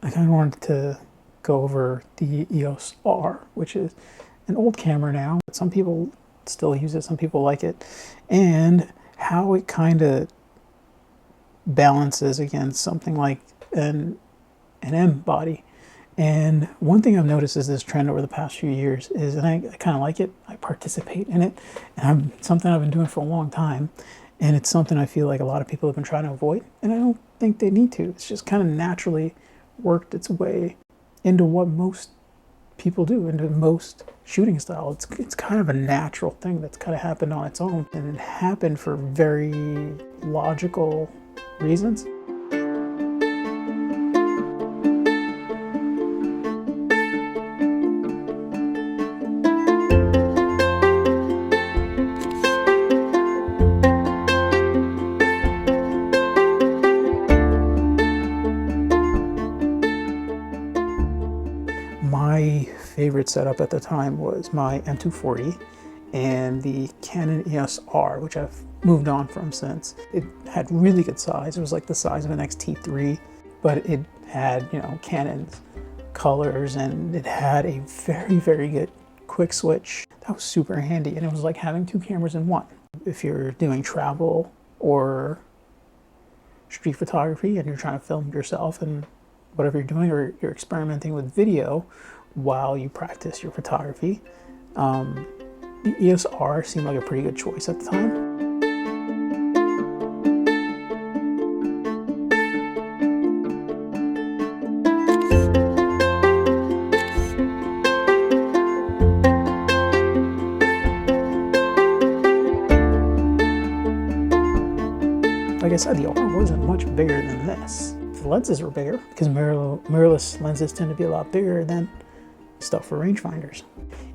I kind of wanted to go over the EOS R, which is an old camera now, but some people still use it, some people like it, and how it kind of balances against something like an M body. And one thing I've noticed is this trend over the past few years is, and I kind of like it, I participate in it, and something I've been doing for a long time, and it's something I feel like a lot of people have been trying to avoid, and I don't think they need to. It's just kind of naturally worked its way into what most people do, into most shooting style. It's kind of a natural thing that's kind of happened on its own, and it happened for very logical reasons. My favorite setup at the time was my M240 and the Canon EOS R, which I've moved on from since. It had really good size. It was like the size of an X-T3, but it had, you know, Canon's colors, and it had a very, very good quick switch. That was super handy, and it was like having two cameras in one. If you're doing travel or street photography and you're trying to film yourself and whatever you're doing, or you're experimenting with video while you practice your photography, the EOS R seemed like a pretty good choice at the time. Like I said, the R wasn't much bigger than this. The lenses were bigger because mirrorless lenses tend to be a lot bigger than stuff for rangefinders.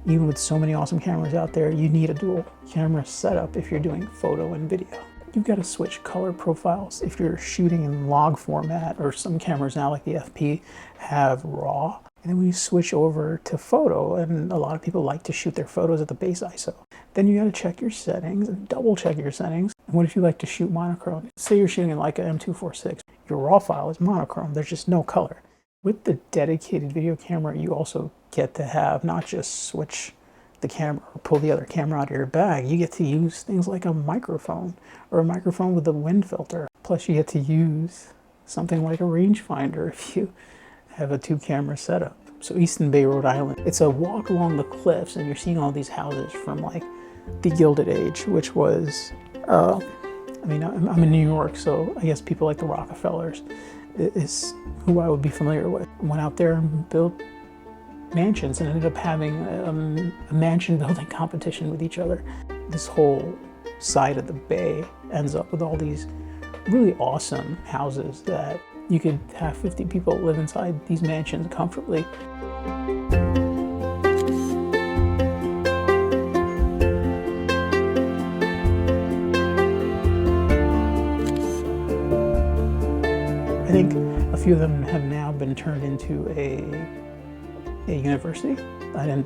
Even with so many awesome cameras out there, you need a dual camera setup if you're doing photo and video. You've got to switch color profiles if you're shooting in log format, or some cameras now like the FP have RAW. And then when you switch over to photo, and a lot of people like to shoot their photos at the base ISO, then you got to check your settings and double check your settings. And what if you like to shoot monochrome? Say you're shooting in Leica M240, your RAW file is monochrome, there's just no color. With the dedicated video camera, you also get to have not just switch the camera or pull the other camera out of your bag, you get to use things like a microphone, or a microphone with a wind filter. Plus you get to use something like a rangefinder if you have a two-camera setup. So Easton Bay, Rhode Island, it's a walk along the cliffs, and you're seeing all these houses from like the Gilded Age, which was, I mean, I'm in New York, so I guess people like the Rockefellers is who I would be familiar with. Went out there and built mansions and ended up having a mansion building competition with each other. This whole side of the bay ends up with all these really awesome houses that you could have 50 people live inside these mansions comfortably. I think a few of them have now been turned into a university. I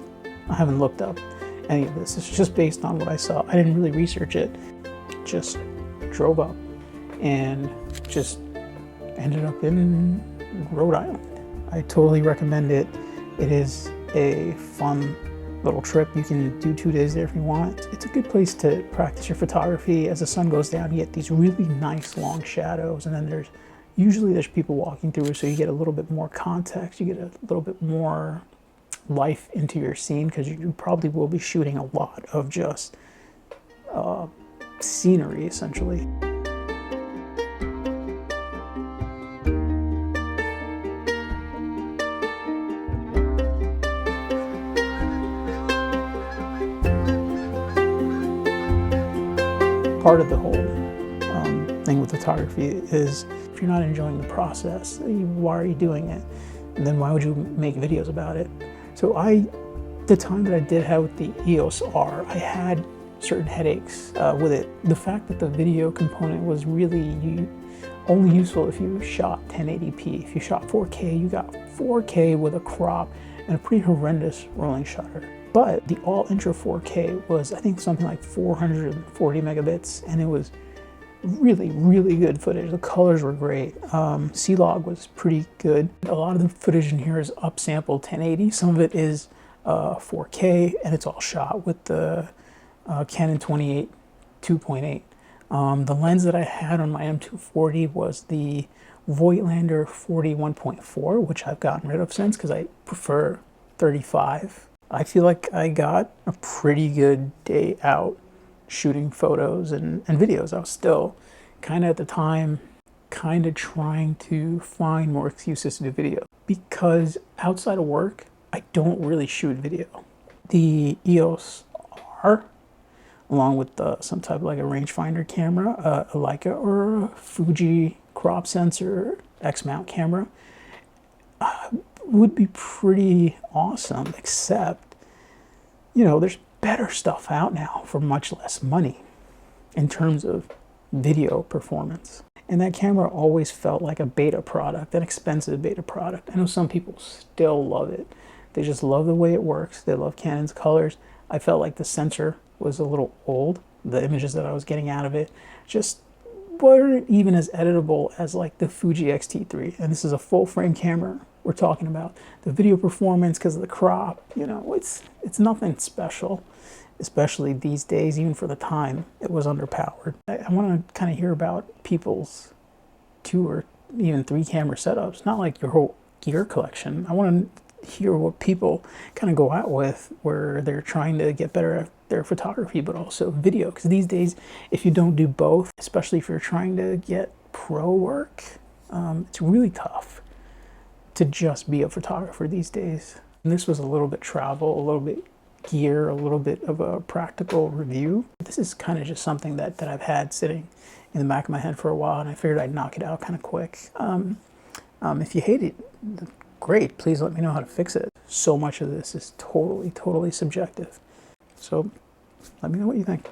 haven't looked up any of this. It's just based on what I saw. I didn't really research it. Just drove up and just ended up in Rhode Island. I totally recommend it. It is a fun little trip. You can do 2 days there if you want. It's a good place to practice your photography. As the sun goes down, you get these really nice long shadows, and then usually there's people walking through, so you get a little bit more context. You get a little bit more life into your scene, because you probably will be shooting a lot of just scenery, essentially. Part of the whole thing with photography is, if you're not enjoying the process, why are you doing it? And then why would you make videos about it? So the time that I did have with the EOS R, I had certain headaches with it. The fact that the video component was really only useful if you shot 1080p. If you shot 4K, you got 4K with a crop and a pretty horrendous rolling shutter. But the all intro 4K was, I think, something like 440 megabits, and it was really, really good footage. The colors were great. C-Log was pretty good. A lot of the footage in here is upsampled 1080. Some of it is 4K, and it's all shot with the Canon 28 2.8. The lens that I had on my M240 was the Voigtlander 41.4, which I've gotten rid of since because I prefer 35. I feel like I got a pretty good day out shooting photos and videos. I was still kind of at the time kind of trying to find more excuses to do video because outside of work I don't really shoot video. The EOS R, along with some type of like a rangefinder camera, a Leica or a Fuji crop sensor X-mount camera, would be pretty awesome, except, you know, there's better stuff out now for much less money in terms of video performance. And that camera always felt like a beta product, an expensive beta product. I know some people still love it. They just love the way it works. They love Canon's colors. I felt like the sensor was a little old. The images that I was getting out of it just weren't even as editable as like the Fuji X-T3. And this is a full frame camera we're talking about. The video performance, because of the crop, you know, it's nothing special, especially these days. Even for the time, it was underpowered. I want to kind of hear about people's 2 or even 3 camera setups, not like your whole gear collection. I want to hear what people kind of go out with where they're trying to get better at their photography, but also video. Because these days, if you don't do both, especially if you're trying to get pro work, it's really tough to just be a photographer these days. And this was a little bit travel, a little bit gear, a little bit of a practical review. This is kind of just something that I've had sitting in the back of my head for a while, and I figured I'd knock it out kind of quick. If you hate it, great, please let me know how to fix it. So much of this is totally subjective. So let me know what you think.